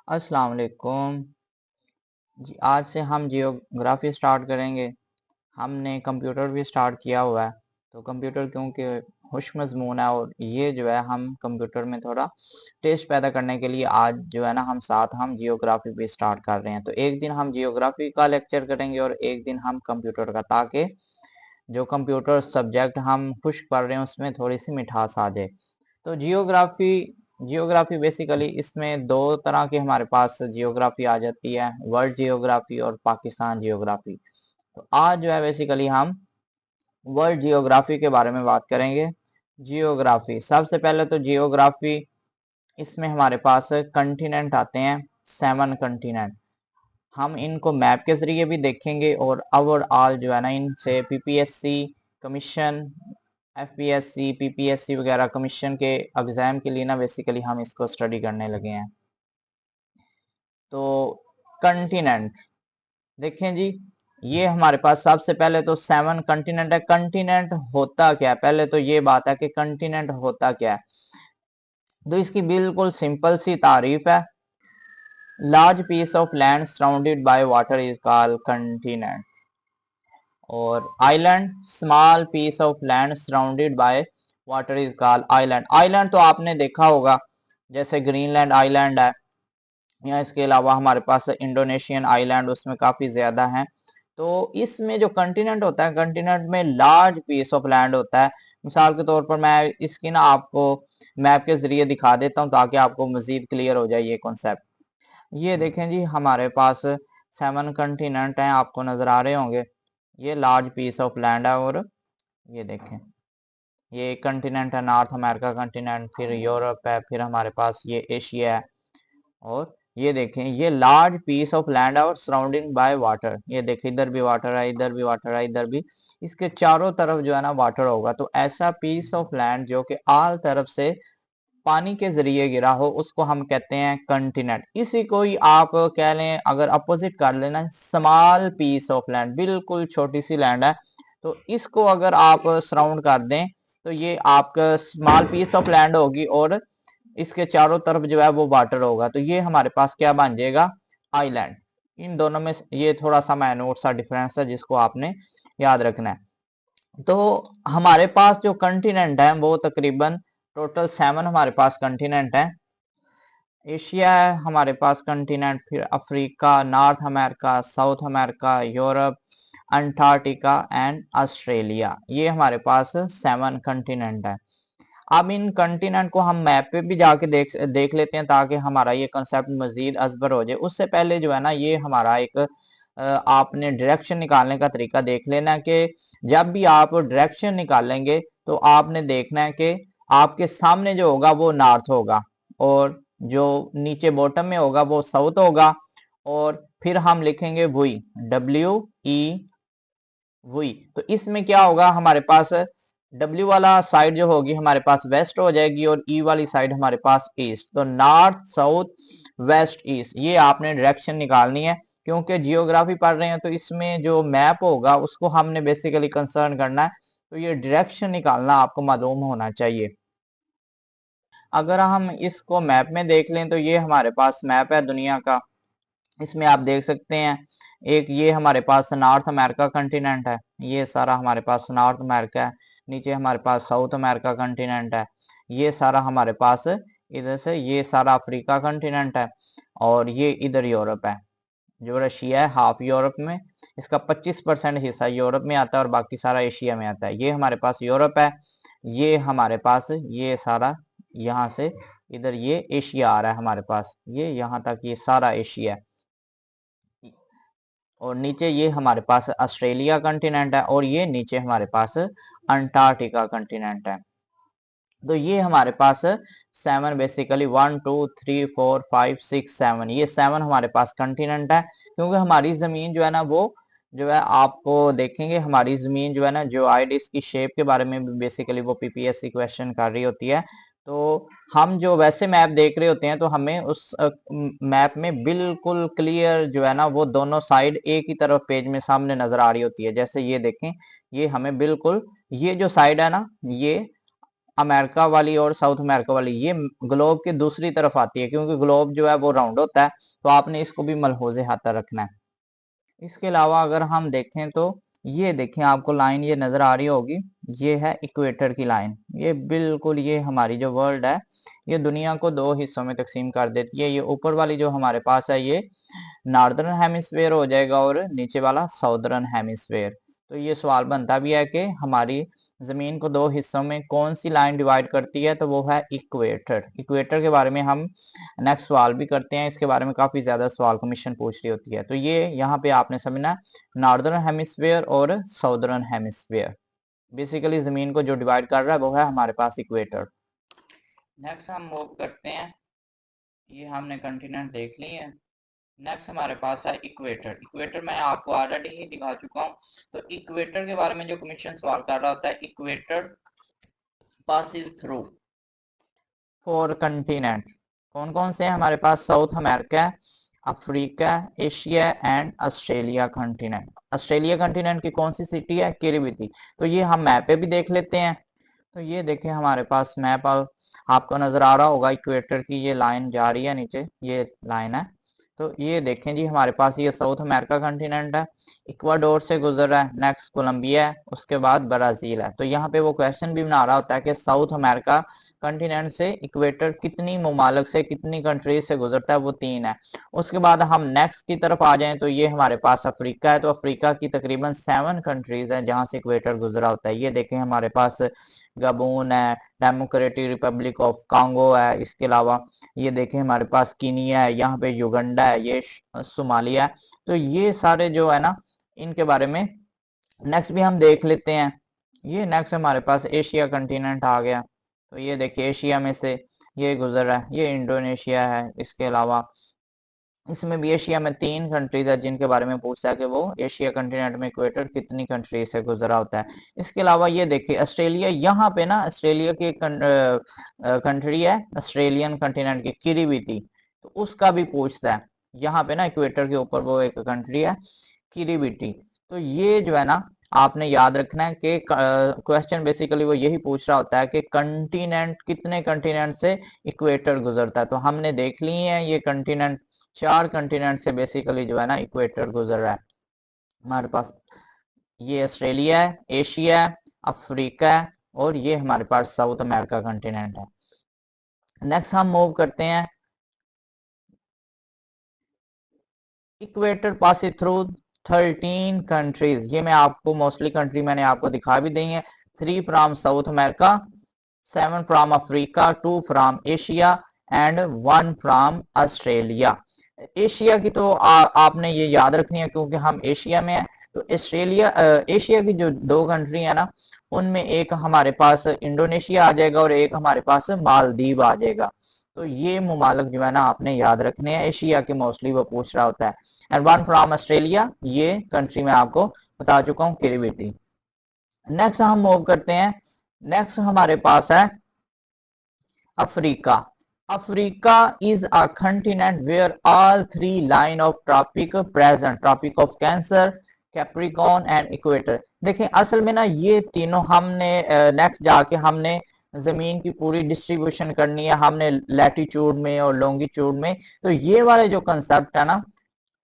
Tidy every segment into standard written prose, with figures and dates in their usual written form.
अस्सलाम वालेकुम जी। आज से हम जियोग्राफी स्टार्ट करेंगे। हमने कंप्यूटर भी स्टार्ट किया हुआ है। तो कंप्यूटर क्योंकि खुश मज़मून है और ये जो है हम कंप्यूटर में थोड़ा टेस्ट पैदा करने के लिए आज जो है ना हम जियोग्राफी भी स्टार्ट कर रहे हैं। तो एक दिन हम जियोग्राफी का लेक्चर करेंगे और एक दिन हम कंप्यूटर का, ताकि जो कंप्यूटर सब्जेक्ट हम खुश पढ़ रहे हैं उसमें थोड़ी सी मिठास आ जाए। तो जियोग्राफी जियोग्राफी बेसिकली इसमें दो तरह की हमारे पास जियोग्राफी आ जाती है, वर्ल्ड जियोग्राफी और पाकिस्तान जियोग्राफी। तो आज जो है बेसिकली हम वर्ल्ड जियोग्राफी के बारे में बात करेंगे। जियोग्राफी, सबसे पहले तो जियोग्राफी, इसमें हमारे पास कंटिनेंट आते हैं, 7 कंटिनेंट। हम इनको मैप के जरिए भी देखेंगे और ओवरऑल जो है ना इनसे पीपीएससी कमीशन, एफपीएससी, पीपीएससी वगैरह कमीशन के एग्जाम के लिए ना बेसिकली हम इसको स्टडी करने लगे हैं। तो कंटिनेंट देखें जी, ये हमारे पास सबसे पहले तो 7 कंटिनेंट है। कंटिनेंट होता क्या है, पहले तो ये बात है कि कंटिनेंट होता क्या है। तो इसकी बिल्कुल सिंपल सी तारीफ है। Large piece of land surrounded by water is called continent. और island, small piece of land surrounded by water is called island. Island तो आपने देखा होगा, जैसे ग्रीनलैंड आइलैंड है, या इसके अलावा हमारे पास इंडोनेशियन आइलैंड, उसमें काफी ज्यादा हैं। तो इसमें जो कंटिनेंट होता है, कंटिनेंट में लार्ज पीस ऑफ लैंड होता है। मिसाल के तौर पर मैं इसकी ना आपको मैप के जरिए दिखा देता हूँ ताकि आपको मजीद क्लियर हो जाए ये कॉन्सेप्ट। ये देखें जी, हमारे पास 7 कंटिनेंट हैं, आपको नजर आ रहे होंगे। ये लार्ज पीस ऑफ लैंड है और ये देखें, ये कंटिनेंट है, नॉर्थ अमेरिका कंटिनेंट, फिर यूरोप है, फिर हमारे पास ये एशिया है। और ये देखें, ये लार्ज पीस ऑफ लैंड है और सराउंडिंग बाय वाटर। ये देखें, इधर भी वाटर है, इधर भी वाटर है, इधर भी, इसके चारों तरफ जो है ना वाटर होगा। तो ऐसा पीस ऑफ लैंड जो कि आल तरफ से पानी के जरिए गिरा हो, उसको हम कहते हैं कंटिनेंट। इसी को ही आप कह लें, अगर अपोजिट कर लेना, स्मॉल पीस ऑफ लैंड, बिल्कुल छोटी सी लैंड है, तो इसको अगर आप सराउंड कर दें तो ये आपका स्मॉल पीस ऑफ लैंड होगी और इसके चारों तरफ जो है वो वाटर होगा। तो ये हमारे पास क्या बन जाएगा, आइलैंड। इन दोनों में ये थोड़ा सा माइनूट सा डिफरेंस है जिसको आपने याद रखना है। तो हमारे पास जो कंटिनेंट है वो तकरीबन टोटल 7 हमारे पास कंटिनेंट है। एशिया है हमारे पास कंटिनेंट, फिर Africa, north America, south America, Europe, Antarctica and Australia. ये हमारे पास 7 कंटिनेंट है। अब इन कंटिनेंट को हम मैप पे भी जाके देख लेते हैं ताकि हमारा ये कंसेप्ट मजीद असबर हो जाए। उससे पहले जो है ना, ये हमारा एक आपने डायरेक्शन निकालने का तरीका देख लेना है कि जब भी आप डायरेक्शन निकालेंगे तो आपने देखना है कि आपके सामने जो होगा वो नॉर्थ होगा और जो नीचे बॉटम में होगा वो साउथ होगा। और फिर हम लिखेंगे वी, वी। तो इसमें क्या होगा, हमारे पास डब्ल्यू वाला साइड जो होगी हमारे पास वेस्ट हो जाएगी और ई वाली साइड हमारे पास ईस्ट। तो नॉर्थ साउथ वेस्ट ईस्ट, ये आपने डायरेक्शन निकालनी है। क्योंकि जियोग्राफी पढ़ रहे हैं तो इसमें जो मैप होगा उसको हमने बेसिकली कंसर्न करना है। तो ये डायरेक्शन निकालना आपको मालूम होना चाहिए। अगर हम इसको मैप में देख लें तो ये हमारे पास मैप है दुनिया का। इसमें आप देख सकते हैं, एक ये हमारे पास नॉर्थ अमेरिका कंटिनेंट है, ये सारा हमारे पास नॉर्थ अमेरिका है। नीचे हमारे पास साउथ अमेरिका कंटिनेंट है, ये सारा हमारे पास इधर से ये सारा अफ्रीका कंटिनेंट है। और ये इधर यूरोप है, जो रशिया है हाफ यूरोप में, इसका 25% हिस्सा यूरोप में आता है और बाकी सारा एशिया में आता है। ये हमारे पास यूरोप है, ये हमारे पास ये सारा यहाँ से इधर ये एशिया आ रहा है हमारे पास, ये यहाँ तक ये सारा एशिया है। और नीचे ये हमारे पास ऑस्ट्रेलिया कंटिनेंट है और ये नीचे हमारे पास अंटार्कटिका कंटिनेंट है। तो ये हमारे पास 7 बेसिकली 1 2 3 4 5 6 7, ये 7 हमारे पास कंटिनेंट है। क्योंकि हमारी जमीन जो है ना वो जो है, आपको देखेंगे हमारी जमीन जो है ना, जियोइड की शेप के बारे में भी बेसिकली वो पीपीएससी क्वेश्चन कर रही होती है। तो हम जो वैसे मैप देख रहे होते हैं तो हमें उस मैप में बिल्कुल क्लियर जो है ना वो दोनों साइड एक ही तरफ पेज में सामने नजर आ रही होती है। जैसे ये देखें, ये हमें बिल्कुल, ये जो साइड है ना, ये अमेरिका वाली और साउथ अमेरिका वाली ये ग्लोब के दूसरी तरफ आती है, क्योंकि ग्लोब जो है वो राउंड होता है, तो आपने इसको भी मलहूज़ हाथ रखना है। इसके अलावा अगर हम देखें तो ये देखें, आपको लाइन ये नजर आ रही होगी, ये है इक्वेटर की लाइन। ये बिल्कुल ये हमारी जो वर्ल्ड है ये दुनिया को दो हिस्सों में तकसीम कर देती है। ये ऊपर वाली जो हमारे पास है ये नॉर्दर्न हेमिस्फेयर हो जाएगा और नीचे वाला साउदर्न हेमिस्फेयर। तो ये सवाल बनता भी है कि हमारी जमीन को दो हिस्सों में कौन सी लाइन डिवाइड करती है, तो वो है इक्वेटर। इक्वेटर के बारे में हम नेक्स्ट सवाल भी करते हैं, इसके बारे में काफी ज्यादा सवाल कमीशन पूछ रही होती है। तो ये यहाँ पे आपने समझना नॉर्दर्न हेमिस्फेयर और साउदर्न हेमिस्फेयर। बेसिकली जमीन को जो डिवाइड कर रहा है वो है हमारे पास इक्वेटर। नेक्स्ट हम मूव करते हैं, ये हमने कंटिनेंट देख ली है। नेक्स्ट हमारे पास है इक्वेटर। इक्वेटर मैं आपको ऑलरेडी ही दिखा चुका हूँ। तो इक्वेटर के बारे में जो कमीशन सवाल कर रहा होता है, इक्वेटर पासिस थ्रू 4 कंटिनेंट। कौन कौन से हैं हमारे पास? South America, Africa, Asia and Australia continent. Australia continent की कौन सी सिटी है? किरिबिती। तो ये हम मैप पे भी देख लेते हैं। तो ये देखें हमारे पास मैप आपको नजर आ रहा होगा, इक्वेटर की ये लाइन जा रही है नीचे, ये लाइन है। तो ये देखें जी, हमारे पास ये साउथ अमेरिका कंटिनेंट है, इक्वाडोर से गुजर रहा है, नेक्स्ट कोलंबिया है, उसके बाद ब्राजील है। तो यहाँ पे वो क्वेश्चन भी बना रहा होता है कि साउथ अमेरिका कंटिनेंट से इक्वेटर कितनी ममालिक से, कितनी कंट्रीज से गुजरता है? वो 3 है। उसके बाद हम नेक्स्ट की तरफ आ जाएं तो ये हमारे पास अफ्रीका है। तो अफ्रीका की तकरीबन 7 कंट्रीज हैं जहां से इक्वेटर गुजरा होता है। ये देखें हमारे पास गबून है, डेमोक्रेटिक रिपब्लिक ऑफ कांगो है, इसके अलावा ये देखें हमारे पास कीनिया है, यहाँ पे युगंडा है, ये सोमालिया है। तो ये सारे जो है ना, इनके बारे में नेक्स्ट भी हम देख लेते हैं। ये नेक्स्ट हमारे पास एशिया कंटिनेंट आ गया। तो ये देखिए एशिया में से ये गुजर रहा है, ये इंडोनेशिया है। इसके अलावा इसमें भी एशिया में 3 कंट्रीज है जिनके बारे में पूछता है कि वो एशिया कंटिनेंट में इक्वेटर कितनी कंट्री से गुजरा होता है। इसके अलावा ये देखिए ऑस्ट्रेलिया, यहाँ पे ना ऑस्ट्रेलिया की एक कंट्री है ऑस्ट्रेलियन कंटिनेंट की, किरिबिती। तो उसका भी पूछता है, यहाँ पे ना इक्वेटर के ऊपर वो एक कंट्री है किरिबिटी। तो ये जो है ना आपने याद रखना है कि क्वेश्चन बेसिकली वो यही पूछ रहा होता है कि कंटिनेंट, कितने कंटिनेंट से इक्वेटर गुजरता है। तो हमने देख ली है ये कंटिनेंट, 4 कंटिनेंट से बेसिकली जो है ना इक्वेटर गुजर रहा है हमारे पास। ये ऑस्ट्रेलिया है, एशिया है, अफ्रीका है और ये हमारे पास साउथ अमेरिका कंटिनेंट है। नेक्स्ट हम मूव करते हैं, इक्वेटर पास थ्रू 13 कंट्रीज। ये मैं आपको मोस्टली कंट्री मैंने आपको दिखा भी दी है। 3 from south America, 7 from Africa, 2 from Asia and 1 from Australia. Asia की तो आपने ये याद रखनी है क्योंकि हम एशिया में है। तो ऑस्ट्रेलिया एशिया की जो 2 कंट्री है ना, उनमें एक हमारे पास इंडोनेशिया आ जाएगा और एक हमारे पास मालदीव आ जाएगा। तो ये ममालिक जो है ना आपने याद रखने हैं, एशिया के मोस्टली वो पूछ रहा होता है। एंड 1 फ्रॉम ऑस्ट्रेलिया, ये कंट्री मैं आपको बता चुका हूँ, किरिबिती। नेक्स्ट हम मूव करते हैं, नेक्स्ट हमारे पास है Africa. Africa is a continent where all 3 line of tropic present, tropic of Cancer, Capricorn and equator. देखें असल में ना ये तीनों हमने नेक्स्ट जाके हमने जमीन की पूरी डिस्ट्रीब्यूशन करनी है, हमने लैटिट्यूड में और लॉन्गिट्यूड में। तो ये वाले जो कंसेप्ट है ना,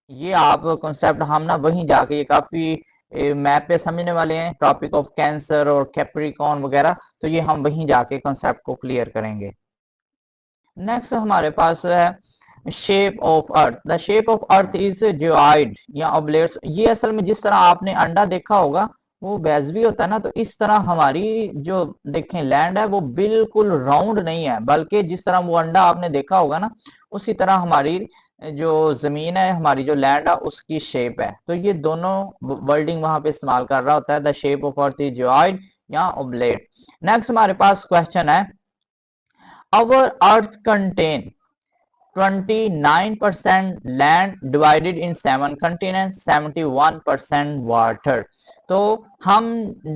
ये आप कंसेप्ट हम ना वहीं जाके, ये काफी मैप पे समझने वाले हैं, टॉपिक ऑफ कैंसर और कैप्रिकॉर्न वगैरह। तो ये हम वहीं जाके कंसेप्ट को क्लियर करेंगे। नेक्स्ट हमारे पास है shape of earth. The shape of earth is geoid या ऑब्लेट्स। ये असल में जिस तरह आपने अंडा देखा होगा वो बेजवी होता है ना, तो इस तरह हमारी जो देखें लैंड है वो बिल्कुल राउंड नहीं है, बल्कि जिस तरह वो अंडा आपने देखा होगा ना, उसी तरह हमारी जो जमीन है, हमारी जो लैंड है, उसकी शेप है। तो ये दोनों वर्डिंग वहां पे इस्तेमाल कर रहा होता है, the shape of earth is geoid या ऑब्लेट। नेक्स्ट हमारे पास क्वेश्चन है, our earth contain 29% land divided in 7 continents, 71% water। तो हम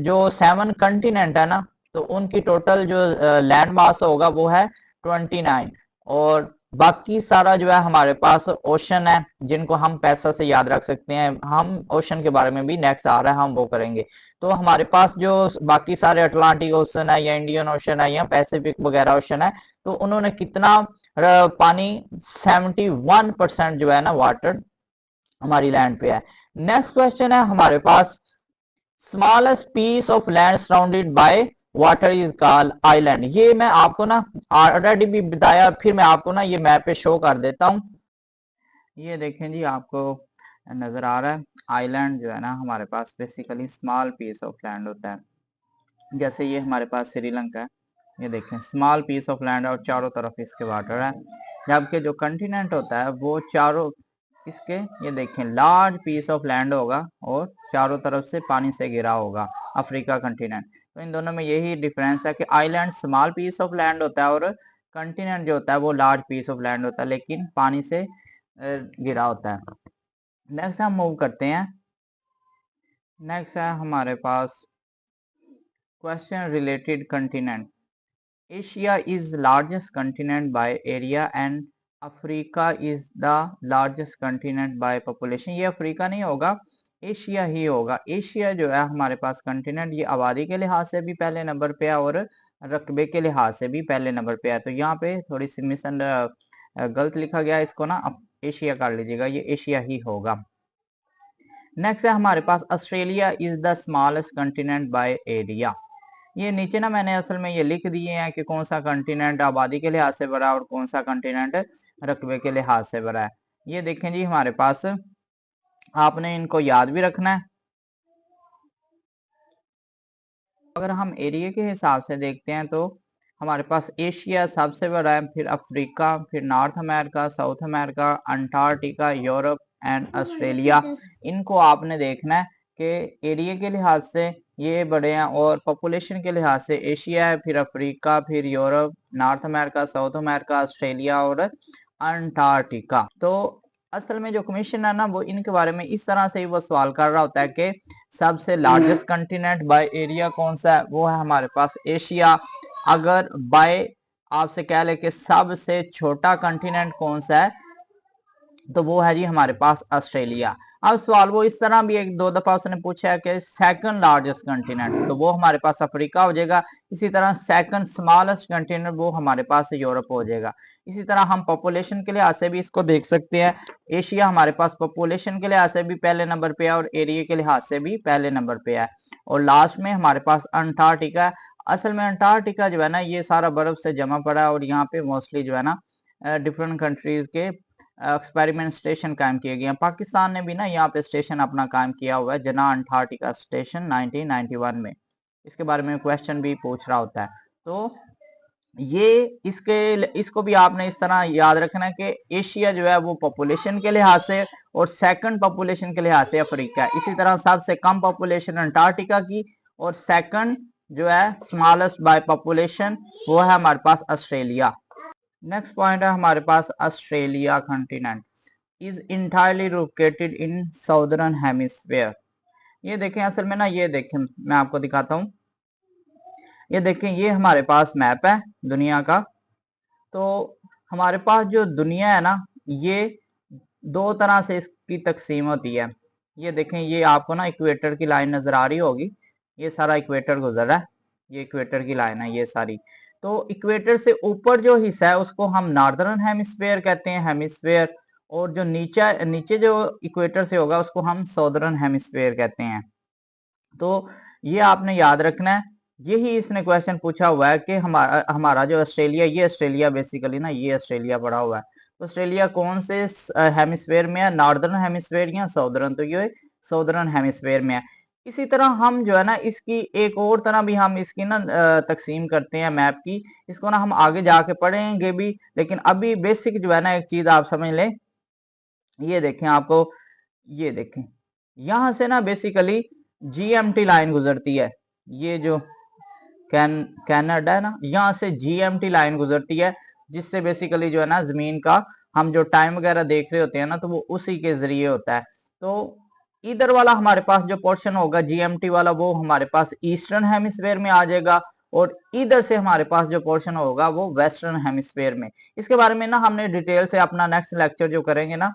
जो 7 कंटिनेंट है ना, तो उनकी टोटल जो लैंड मास होगा वो है 29 और बाकी सारा जो है हमारे पास ओशन है, जिनको हम पैसा से याद रख सकते हैं। हम ओशन के बारे में भी नेक्स्ट आ रहा है, हम वो करेंगे। तो हमारे पास जो बाकी सारे अटलांटिक ओशन है या इंडियन ओशन है या पैसिफिक वगैरह ओशन है, तो उन्होंने कितना पानी 71% जो है ना वाटर हमारी लैंड पे है। नेक्स्ट क्वेश्चन है हमारे पास, smallest piece of land surrounded by water is called island. ये मैं आपको ना ऑलरेडी भी बताया, फिर मैं आपको ना ये मैप पे शो कर देता हूँ। ये देखें जी, आपको नजर आ रहा है आइलैंड जो है ना हमारे पास basically small piece of land होता है। जैसे ये हमारे पास श्रीलंका है, ये देखें स्मॉल पीस ऑफ लैंड और चारों तरफ इसके वाटर है। जबकि जो कंटिनेंट होता है वो चारों इसके, ये देखें लार्ज पीस ऑफ लैंड होगा और चारों तरफ से पानी से घिरा होगा, अफ्रीका कंटिनेंट। तो इन दोनों में यही डिफरेंस है कि island small piece of land होता है और कंटिनेंट जो होता है वो लार्ज पीस ऑफ लैंड होता है, लेकिन पानी से घिरा होता है। नेक्स्ट हम मूव करते हैं। नेक्स्ट है हमारे पास question related continent. Asia is largest continent by area and Africa is the largest continent by population. ये अफ्रीका नहीं होगा, एशिया ही होगा। एशिया जो है हमारे पास कंटिनेंट, ये आबादी के लिहाज से भी पहले नंबर पे है और रकबे के लिहाज से भी पहले नंबर पे है। तो यहाँ पे थोड़ी सी गलत लिखा गया, इसको ना एशिया कर लीजिएगा, ये एशिया ही होगा। नेक्स्ट है हमारे पास Australia is the smallest continent by area. ये नीचे ना मैंने असल में ये लिख दिए हैं कि कौन सा कंटिनेंट आबादी के लिहाज से बड़ा और कौन सा कंटिनेंट रकबे के लिहाज से बड़ा है। ये देखें जी, हमारे पास आपने इनको याद भी रखना है। अगर हम एरिया के हिसाब से देखते हैं तो हमारे पास एशिया सबसे बड़ा है, फिर अफ्रीका, फिर north America, south America, Antarctica, Europe and Australia. इनको आपने देखना है कि एरिया के लिहाज से ये बड़े हैं और पॉपुलेशन के लिहाज से एशिया है, फिर अफ्रीका, फिर Europe, north America, south America, Australia और अंटार्कटिका। तो असल में जो कमीशन है ना वो इनके बारे में इस तरह से ही वो सवाल कर रहा होता है कि सबसे लार्जेस्ट कंटिनेंट बाय एरिया कौन सा है, वो है हमारे पास एशिया। अगर बाय आपसे कह ले कि सबसे छोटा कंटिनेंट कौन सा है, तो वो है जी हमारे पास ऑस्ट्रेलिया। अब सवाल वो इस तरह भी एक दो दफा उसने पूछा है कि सेकंड लार्जेस्ट कंटिनेंट, तो वो हमारे पास अफ्रीका हो जाएगा। इसी तरह सेकंड स्मॉलेस्ट कंटिनेंट वो हमारे पास यूरोप हो जाएगा। इसी तरह हम पॉपुलेशन के लिहाज से भी इसको देख सकते हैं। एशिया हमारे पास पॉपुलेशन के लिहाज से भी पहले नंबर पे है और एरिया के लिहाज से भी पहले नंबर पे है। और लास्ट में हमारे पास अंटार्कटिका। असल में अंटार्कटिका जो है ना ये सारा बर्फ से जमा पड़ा है और यहाँ पे मोस्टली जो है ना डिफरेंट कंट्रीज के एक्सपेरिमेंट स्टेशन कायम किए गए हैं। पाकिस्तान ने भी ना यहाँ पे स्टेशन अपना कायम किया हुआ है, जना अंटार्कटिका स्टेशन 1991 में। इसके बारे में क्वेश्चन भी पूछ रहा होता है। तो ये इसको भी आपने इस तरह याद रखना है कि एशिया जो है वो पॉपुलेशन के लिहाज से और सेकंड पॉपुलेशन के लिहाज से अफ्रीका है। इसी तरह सबसे कम पॉपुलेशन अंटार्कटिका की और सेकंड जो है स्मॉलेस्ट बाय पॉपुलेशन वो है हमारे पास ऑस्ट्रेलिया। नेक्स्ट पॉइंट है हमारे पास Australia continent is entirely located in southern hemisphere. ये देखें, असल में ना ये देखें मैं आपको दिखाता हूँ। ये देखें, ये हमारे पास मैप है दुनिया का। तो हमारे पास जो दुनिया है ना ये दो तरह से इसकी तकसीम होती है। ये देखें, ये आपको ना इक्वेटर की लाइन नजर आ रही होगी, ये सारा इक्वेटर गुजर रहा है, ये इक्वेटर की लाइन है ये सारी। तो इक्वेटर से ऊपर जो हिस्सा है उसको हम नॉर्दर्न हेमिस्फेयर कहते हैं, हेमिस्फेयर। और जो नीचे नीचे जो इक्वेटर से होगा उसको हम साउदर्न हेमिस्फेयर कहते हैं। तो ये आपने याद रखना है। यही इसने क्वेश्चन पूछा हुआ है कि हमारा हमारा जो ऑस्ट्रेलिया, ये ऑस्ट्रेलिया बेसिकली ना ये ऑस्ट्रेलिया पड़ा हुआ है। तो ऑस्ट्रेलिया कौन से हेमिस्फेयर में है, नॉर्दर्न हेमिस्फेयर या साउदर्न? तो ये साउदर्न हेमिस्फेयर में है। इसी तरह हम जो है ना इसकी एक और तरह भी हम इसकी ना तकसीम करते हैं मैप की। इसको ना हम आगे जाके पढ़ेंगे भी, लेकिन अभी बेसिक जो है ना एक चीज आप समझ लें। ये देखें, आपको ये देखें यहां से ना बेसिकली जीएमटी लाइन गुजरती है। ये जो कनाडा है ना, यहाँ से जीएमटी लाइन गुजरती है, जिससे बेसिकली जो है ना जमीन का हम जो टाइम वगैरह देख रहे होते हैं ना तो वो उसी के जरिए होता है। तो इधर वाला हमारे पास जो पोर्शन होगा जीएमटी वाला वो हमारे पास ईस्टर्न हेमिस्फेयर में आ जाएगा और इधर से हमारे पास जो पोर्शन होगा वो वेस्टर्न हेमिस्फेयर में। इसके बारे में ना हमने डिटेल से अपना नेक्स्ट लेक्चर जो करेंगे ना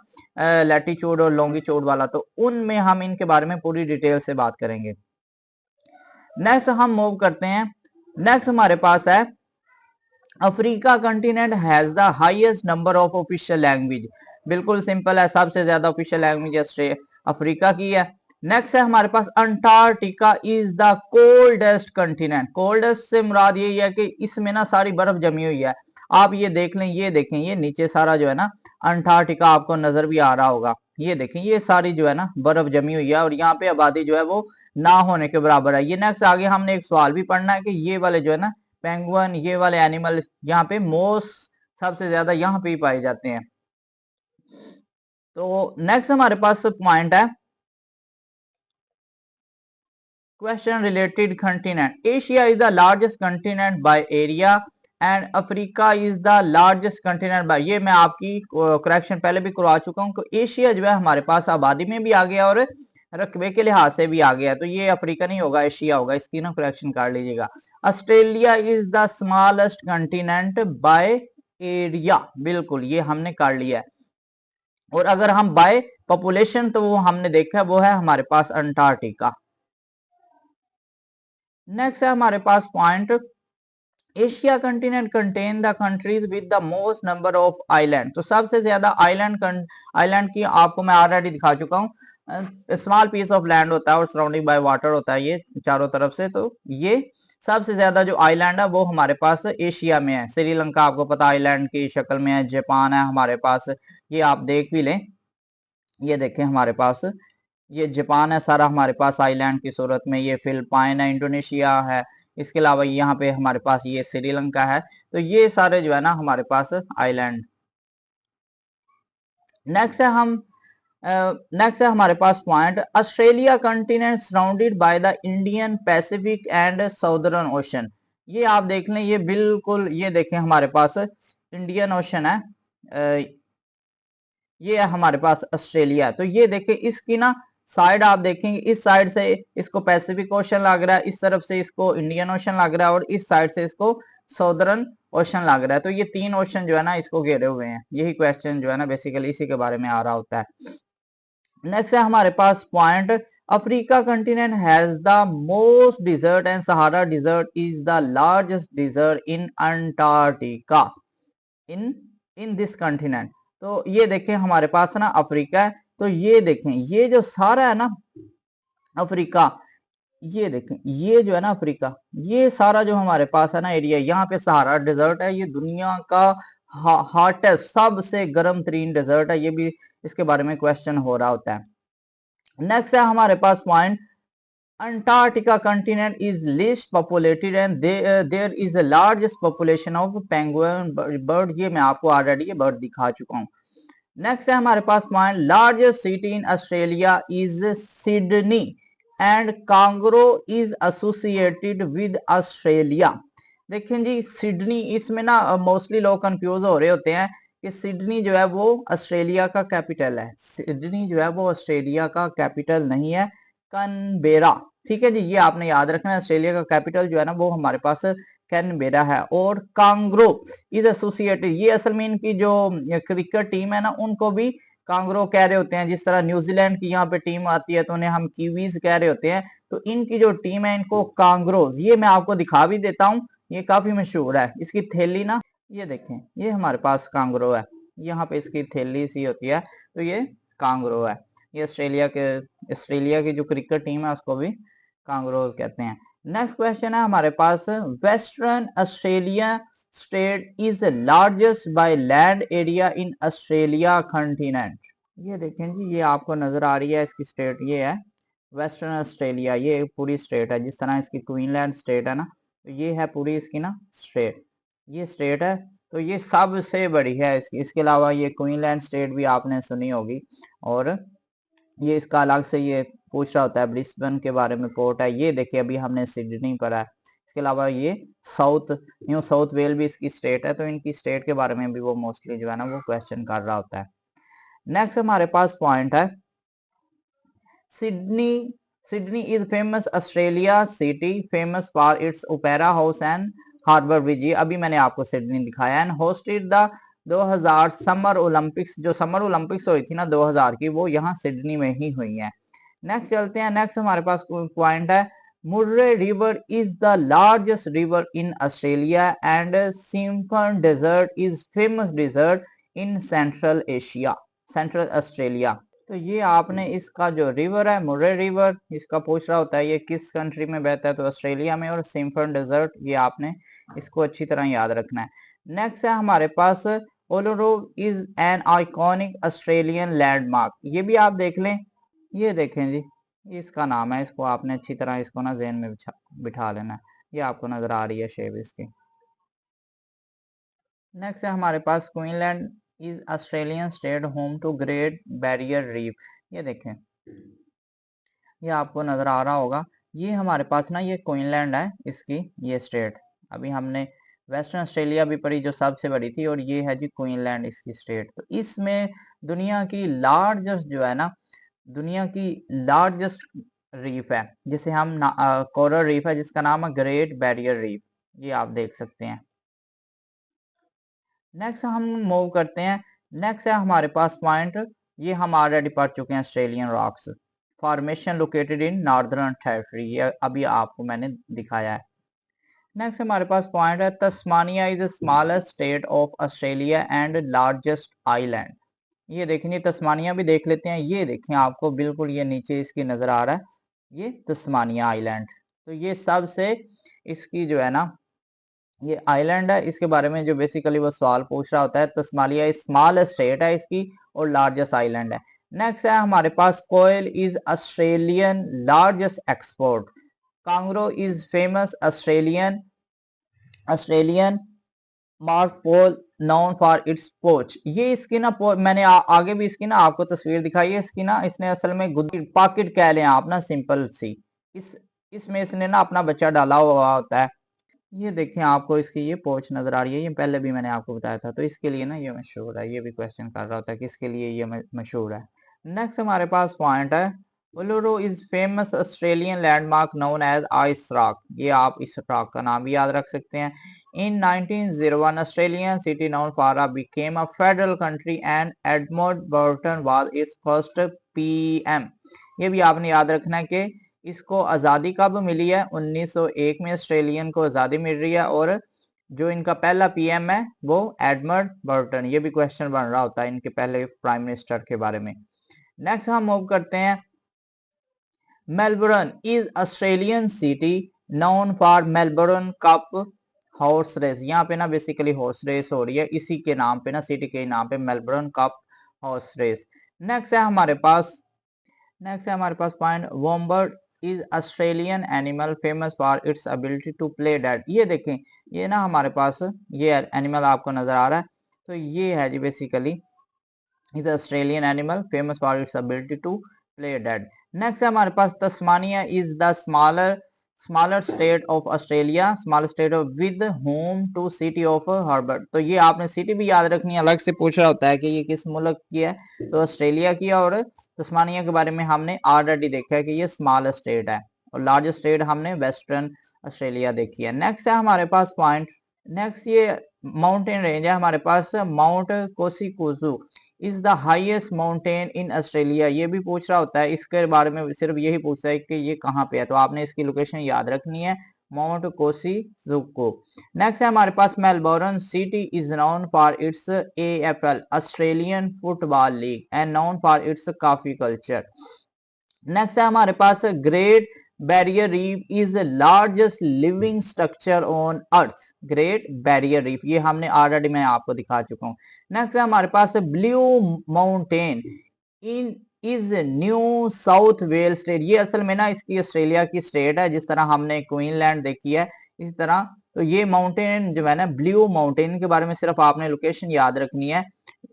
लैटिट्यूड और लॉन्गिट्यूड वाला, तो उनमें हम इनके बारे में पूरी डिटेल से बात करेंगे। नेक्स्ट हम मूव करते हैं। नेक्स्ट हमारे पास है Africa continent has the highest number of official language. बिल्कुल सिंपल है, सबसे ज्यादा ऑफिशियल लैंग्वेज अफ्रीका की है। नेक्स्ट है हमारे पास Antarctica is the coldest continent. Coldest से मुराद ये है कि इसमें ना सारी बर्फ जमी हुई है। आप ये देख लें, ये देखें, ये नीचे सारा जो है ना अंटार्कटिका आपको नजर भी आ रहा होगा। ये देखें, ये सारी जो है ना बर्फ जमी हुई है और यहाँ पे आबादी जो है वो ना होने के बराबर है। ये नेक्स्ट आगे हमने एक सवाल भी पढ़ना है कि ये वाले जो है ना पेंगुइन, ये वाले एनिमल यहाँ पे मोस्ट सबसे ज्यादा यहाँ पे ही पाए जाते हैं। तो नेक्स्ट हमारे पास पॉइंट है question related continent. Asia is the largest continent by area and Africa is the largest continent by, ये मैं आपकी करेक्शन पहले भी करवा चुका हूँ। तो एशिया जो है हमारे पास आबादी में भी आ गया और रकबे के लिहाज से भी आ गया, तो ये अफ्रीका नहीं होगा, एशिया होगा। इसकी ना करेक्शन कर लीजिएगा। Australia is the smallest continent by area, बिल्कुल ये हमने कर लिया है। और अगर हम बाय पॉपुलेशन तो वो हमने देखा वो है हमारे पास अंटार्कटिका। नेक्स्ट है हमारे पास point Asia continent contain the countries with the most number of island. तो सबसे ज्यादा आइलैंड की आपको मैं ऑलरेडी दिखा चुका हूँ। स्मॉल पीस ऑफ लैंड होता है और सराउंडिंग बाय वाटर होता है ये चारों तरफ से। तो ये सबसे ज्यादा जो आइलैंड है वो हमारे पास एशिया में है। श्रीलंका आपको पता आइलैंड की शक्ल में है, जापान है हमारे पास, ये आप देख भी लें। ये देखें हमारे पास ये जापान है सारा हमारे पास आइलैंड की सूरत में, ये फिलिपाइन है, इंडोनेशिया है, इसके अलावा यहाँ पे हमारे पास ये श्रीलंका है। तो ये सारे जो है ना हमारे पास आइलैंड। नेक्स्ट है हमारे पास point Australia continent surrounded by the Indian Pacific and Southern Ocean. ये आप देख लें, ये बिल्कुल ये देखें हमारे पास इंडियन ओशन है, ये है हमारे पास ऑस्ट्रेलिया। तो ये देखें इसकी ना साइड आप देखेंगे, इस साइड से इसको पैसिफिक ओशन लग रहा है, इस तरफ से इसको इंडियन ओशन लग रहा है और इस साइड से इसको साउदर्न ओशन लग रहा है। तो ये तीन ओशन जो है ना इसको घेरे हुए हैं। यही क्वेश्चन जो है ना बेसिकली इसी के बारे में आ रहा होता है। नेक्स्ट है हमारे पास point Africa continent has the most desert and Sahara desert is the largest desert in Antarctica in this continent. तो ये देखें हमारे पास ना अफ्रीका है, तो ये देखें ये जो सारा है ना अफ्रीका, ये देखें ये जो है ना अफ्रीका, ये सारा जो हमारे पास है ना एरिया, यहाँ पे सहारा डेजर्ट है, ये दुनिया का हॉटेस्ट सबसे गर्म तरीन डेजर्ट है। ये भी इसके बारे में क्वेश्चन हो रहा होता है। नेक्स्ट है हमारे पास point Antarctica continent is least populated and there is the largest population of penguin bird. ये मैं आपको ऑलरेडी ये बर्ड दिखा चुका हूँ। नेक्स्ट है हमारे पास point largest city in Australia is Sydney and kangaroo is associated with Australia. देखें जी सिडनी, इसमें ना मोस्टली लोग कंफ्यूज हो रहे होते हैं कि सिडनी जो है वो ऑस्ट्रेलिया का कैपिटल है। सिडनी जो है वो ऑस्ट्रेलिया का कैपिटल नहीं है, कैनबेरा। ठीक है जी, ये आपने याद रखना है। ऑस्ट्रेलिया का कैपिटल जो है ना वो हमारे पास कैनबेरा है। और कांगरो इज एसोसिएटेड, ये असल में इनकी जो क्रिकेट टीम है ना उनको भी कांगरो कह रहे होते हैं। जिस तरह न्यूजीलैंड की यहाँ पे टीम आती है तो उन्हें हम कीवीज कह रहे होते हैं। तो इनकी जो टीम है इनको कांगरोज, ये मैं आपको दिखा भी देता हूँ, ये काफी मशहूर है। इसकी थैली ना ये देखें, ये हमारे पास कांगरो है, यहाँ पे इसकी थैली सी होती है, तो ये कांगरो है। ये ऑस्ट्रेलिया की जो क्रिकेट टीम है उसको भी कांगरोज कहते हैं। नेक्स्ट क्वेश्चन है हमारे पास Western Australia state is largest by land area in Australia continent. ये देखें जी, ये आपको नजर आ रही है इसकी स्टेट, ये है वेस्टर्न ऑस्ट्रेलिया, ये पूरी स्टेट है। जिस तरह इसकी क्वीनलैंड स्टेट है ना, तो ये है पूरी इसकी ना स्टेट, ये स्टेट है। तो ये सबसे बड़ी है इसके अलावा ये क्वीनलैंड स्टेट भी आपने सुनी होगी। और ये इसका अलग से ये पूछ रहा होता है ब्रिस्बेन के बारे में पोर्ट है। ये देखिए अभी हमने सिडनी पढ़ा है। इसके अलावा ये न्यू साउथ वेल भी इसकी स्टेट है। तो इनकी स्टेट के बारे में भी वो मोस्टली जो है ना वो क्वेश्चन कर रहा होता है। नेक्स्ट हमारे पास पॉइंट है Sydney Sydney is famous Australia city famous for its opera house and harbour bridge. ये अभी मैंने आपको सिडनी दिखाया। And hosted the 2000 summer Olympics, जो समर ओलंपिक्स हुई थी ना 2000 की, वो यहाँ सिडनी में ही हुई है। नेक्स्ट चलते हैं। नेक्स्ट हमारे पास पॉइंट है, Murray river is the largest river in Australia and Simpson desert is famous desert in central Asia, central Australia. तो ये आपने इसका जो रिवर है मुर्रे रिवर, इसका पूछ रहा होता है ये किस कंट्री में बहता है, तो ऑस्ट्रेलिया में। और सिम्फन डेजर्ट ये आपने इसको अच्छी तरह याद रखना है। नेक्स्ट है हमारे पास, Uluru is an iconic Australian landmark. ये भी आप देख लें, ये देखें जी, इसका नाम है, इसको आपने अच्छी तरह इसको ना ज़हन में बिठा लेना है। ये आपको नजर आ रही है शेप इसकी। नेक्स्ट है हमारे पास, Queensland is Australian state home to Great Barrier Reef. ये देखें, ये आपको नजर आ रहा होगा, ये हमारे पास ना ये क्वीनलैंड है इसकी, ये स्टेट। अभी हमने वेस्टर्न ऑस्ट्रेलिया भी पढ़ी जो सबसे बड़ी थी, और ये है जी क्वीनलैंड इसकी स्टेट। तो इसमें दुनिया की लार्जेस्ट जो है ना, दुनिया की लार्जेस्ट रीफ है, जिसे हम कोरल रीफ है, जिसका नाम है ग्रेट बैरियर रीफ। ये आप देख सकते हैं। नेक्स्ट हम मूव करते हैं। नेक्स्ट है हमारे पास पॉइंट, ये हम ऑलरेडी पढ़ चुके हैं, Australian rocks formation located in northern territory, ये अभी आपको मैंने दिखाया है। नेक्स्ट हमारे पास पॉइंट है, Tasmania is the smallest state of Australia and largest island. ये देखेंगे, तस्मानिया भी देख लेते हैं। ये देखें, आपको बिल्कुल ये नीचे इसकी नजर आ रहा है, ये तस्मानिया आइलैंड। तो ये सबसे इसकी जो है ना, ये आइलैंड है, इसके बारे में जो बेसिकली वो सवाल पूछ रहा होता है। तस्मानिया स्मॉल स्टेट है इसकी और लार्जेस्ट आइलैंड है। नेक्स्ट है हमारे पास, coal is Australian largest export. Kangaroo is famous Australian Australian marsupial known for its pouch. ये इसकी ना मैंने आगे भी इसकी ना आपको तस्वीर दिखाई है इसकी ना, इसने असल में पॉकेट कह लें आप ना, सिंपल सी। इसमें इसने ना अपना बच्चा डाला हुआ होता है। ये देखिए, आपको इसकी ये पोच नजर आ रही है, ये पहले भी मैंने आपको बताया था। तो इसके लिए ना ये मशहूर है, ये भी क्वेश्चन कर रहा होता है कि इसके लिए ये मशहूर है। नेक्स्ट हमारे पास पॉइंट है, Uluru is famous Australian landmark known as ice rock. ये आप इस रॉक का नाम भी याद रख सकते हैं। इन 1901 ऑस्ट्रेलियन सिटी नोन फारा became a federal country and Edmund Burton was it's first PM. ये भी आपने याद रखना है कि इसको आज़ादी कब मिली है, 1901 में ऑस्ट्रेलियन को आज़ादी मिल रही है, और जो इनका पहला पीएम है वो एडमंड बर्टन। ये भी क्वेश्चन बन रहा होता है इनके पहले प्राइम मिनिस्टर के बारे में। नेक्स्ट हम मूव करते हैं, Melbourne is Australian city known for Melbourne cup horse race. यहाँ पे ना बेसिकली हॉर्स रेस हो रही है इसी के नाम पे ना, सिटी के नाम पे, Melbourne cup horse race. Next है हमारे पास, point, wombat is Australian animal famous for its ability to play dead. ये देखें, ये ना हमारे पास ये एनिमल आपको नजर आ रहा है, तो ये है जी basically is Australian animal famous for its ability to play dead. Next है हमारे पास, Tasmania is the smaller state of Australia, smaller state of with home to city of harbour. तो ये आपने सिटी भी याद रखनी है, अलग से पूछ रहा होता है कि ये किस मुल्क की है, तो ऑस्ट्रेलिया की है। और तस्मानिया के बारे में हमने ऑलरेडी देखा है कि ये स्मॉल स्टेट है, और लार्जेस्ट स्टेट हमने वेस्टर्न ऑस्ट्रेलिया देखी है। नेक्स्ट है हमारे पास पॉइंट, नेक्स्ट ये माउंटेन रेंज है हमारे पास, Mount Kosciuszko is the highest mountain in Australia. ये भी पूछ रहा होता है, इसके बारे में सिर्फ यही पूछता है कि ये कहाँ पे है, तो आपने इसकी लोकेशन याद रखनी है, माउंट कोसिकुजू। नेक्स्ट है हमारे पास, Melbourne city is known for its AFL Australian football league and known for its coffee culture. Next है हमारे पास, Great Barrier Reef is the largest living structure on earth. Great Barrier Reef, ये हमने already मैं आपको दिखा चुका हूँ। नेक्स्ट है हमारे पास, Blue Mountain in is New South Wales state. ये असल में ना इसकी ऑस्ट्रेलिया की स्टेट है, जिस तरह हमने क्वीनलैंड देखी है इस तरह। तो ये माउंटेन जो है ना, ब्लू माउंटेन के बारे में सिर्फ आपने लोकेशन याद रखनी है,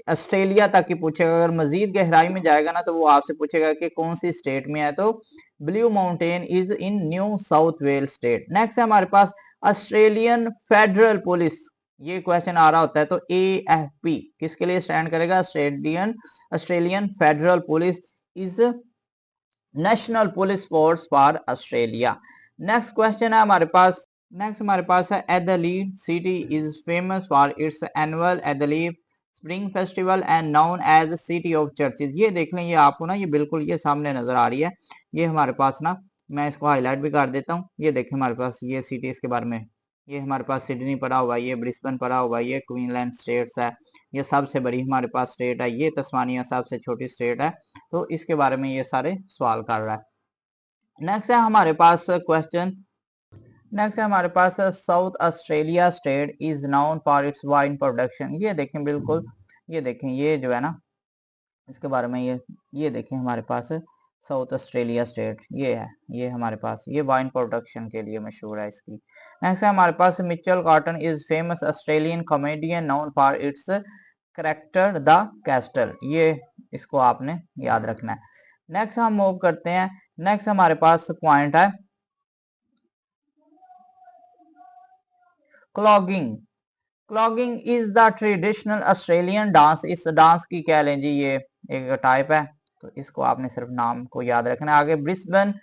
ऑस्ट्रेलिया तक ही पूछेगा। अगर मजीद गहराई में जाएगा ना, तो वो आपसे पूछेगा कि कौन सी स्टेट में है, तो blue mountain is in New South Wales state. Next है हमारे पास, ऑस्ट्रेलियन फेडरल पुलिस। ये क्वेश्चन आ रहा होता है, तो AFP किसके लिए स्टैंड करेगा, Australian federal police is national police force for Australia. Next question है हमारे पास, है Adelaide city is famous for its annual Adelaide spring festival and known as city of churches. ये देख लें, ये आपको ना ये बिल्कुल ये सामने नजर आ रही है, ये हमारे पास ना, मैं इसको हाईलाइट भी कर देता हूँ। ये देखें हमारे पास ये सिटीज के बारे में, ये हमारे पास सिडनी पड़ा हुआ है, ये ब्रिस्बेन पड़ा हुआ है, ये क्वीनलैंड स्टेट्स है, ये सबसे बड़ी हमारे पास स्टेट है, ये तस्मानिया सबसे छोटी स्टेट है। तो इसके बारे में ये सारे सवाल कर रहा है। नेक्स्ट है हमारे पास question, South Australia state is known for its wine production. ये देखें बिल्कुल, ये देखें ये जो है ना, इसके बारे में ये देखें हमारे पास साउथ ऑस्ट्रेलिया स्टेट ये है, ये हमारे पास ये वाइन प्रोडक्शन के लिए मशहूर है इसकी। नेक्स्ट है हमारे पास Mitchell Cotton is famous Australian comedian known for its character the castle. ये इसको आपने याद रखना है। नेक्स्ट हम मूव करते हैं, नेक्स्ट हमारे पास पॉइंट है clogging. Clogging is the traditional Australian dance. इस डांस की क्या लें जी, ये एक टाइप है, तो इसको आपने सिर्फ नाम को याद रखना है। आगे Brisbane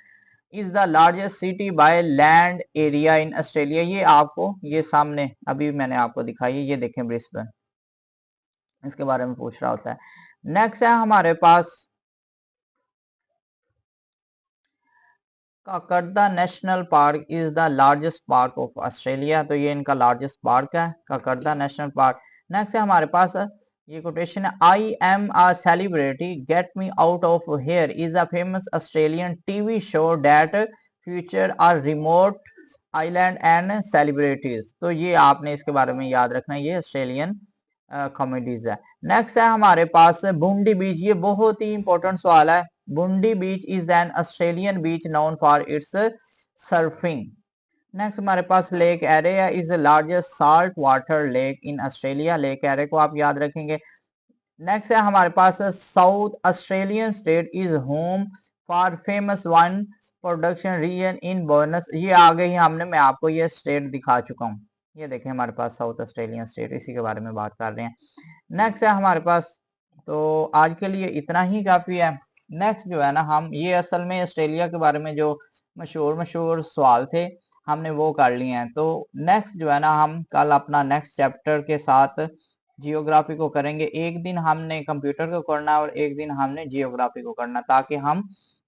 is the largest city bye land area in Australia. ये आपको ये सामने अभी मैंने आपको दिखाई है, ये देखें ब्रिस्बेन, इसके बारे में पूछ रहा होता है। नेक्स्ट है हमारे पास Kakadu national park is the largest park of Australia. तो ये इनका लार्जेस्ट पार्क है काकरदा नेशनल पार्क। नेक्स्ट है हमारे पास ये कोटेशन है, I am a celebrity get me out of here is a famous Australian TV show that future are remote island and celebrities. तो ये आपने इसके बारे में याद रखना है, ये ऑस्ट्रेलियन कॉमेडीज है। नेक्स्ट है हमारे पास बुंडी बीच। ये बहुत ही इंपॉर्टेंट सवाल है। Bondi beach is an Australian beach known for its surfing. Next हमारे पास Lake Eyre is the largest salt water lake in Australia. Lake Eyre को आप याद रखेंगे। नेक्स्ट है हमारे पास South Australian state is home for famous wine production region in bonus. ये आगे ही हमने मैं आपको ये स्टेट दिखा चुका हूँ, ये देखें हमारे पास साउथ ऑस्ट्रेलियन स्टेट, इसी के बारे में बात कर रहे हैं। नेक्स्ट है हमारे पास, तो आज के लिए इतना ही काफी है। नेक्स्ट जो है ना, हम ये असल में ऑस्ट्रेलिया के बारे में जो मशहूर मशहूर सवाल थे हमने वो कर लिए हैं। तो नेक्स्ट जो है ना, हम कल अपना नेक्स्ट चैप्टर के साथ जियोग्राफी को करेंगे। एक दिन हमने कंप्यूटर को करना है और एक दिन हमने जियोग्राफी को करना, ताकि हम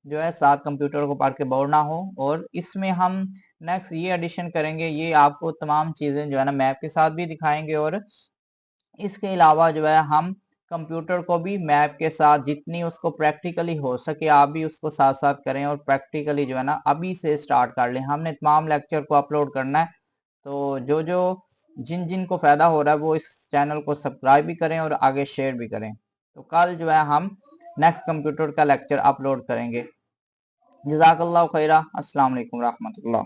जो है साथ कंप्यूटर को पढ़ के बोर ना हो। और इसमें हम नेक्स्ट ये एडिशन करेंगे, ये आपको तमाम चीजें जो है ना मैप के साथ भी दिखाएंगे, और इसके अलावा जो है हम कंप्यूटर को भी मैप के साथ जितनी उसको प्रैक्टिकली हो सके आप भी उसको साथ साथ करें, और प्रैक्टिकली जो है ना अभी से स्टार्ट कर लें। हमने तमाम लेक्चर को अपलोड करना है, तो जो जो जिन जिन को फायदा हो रहा है वो इस चैनल को सब्सक्राइब भी करें और आगे शेयर भी करें। तो कल जो है हम नेक्स्ट कंप्यूटर का लेक्चर अपलोड करेंगे। जज़ाकल्लाह खैरा। अस्सलाम वालेकुम रहमतुल्लाह।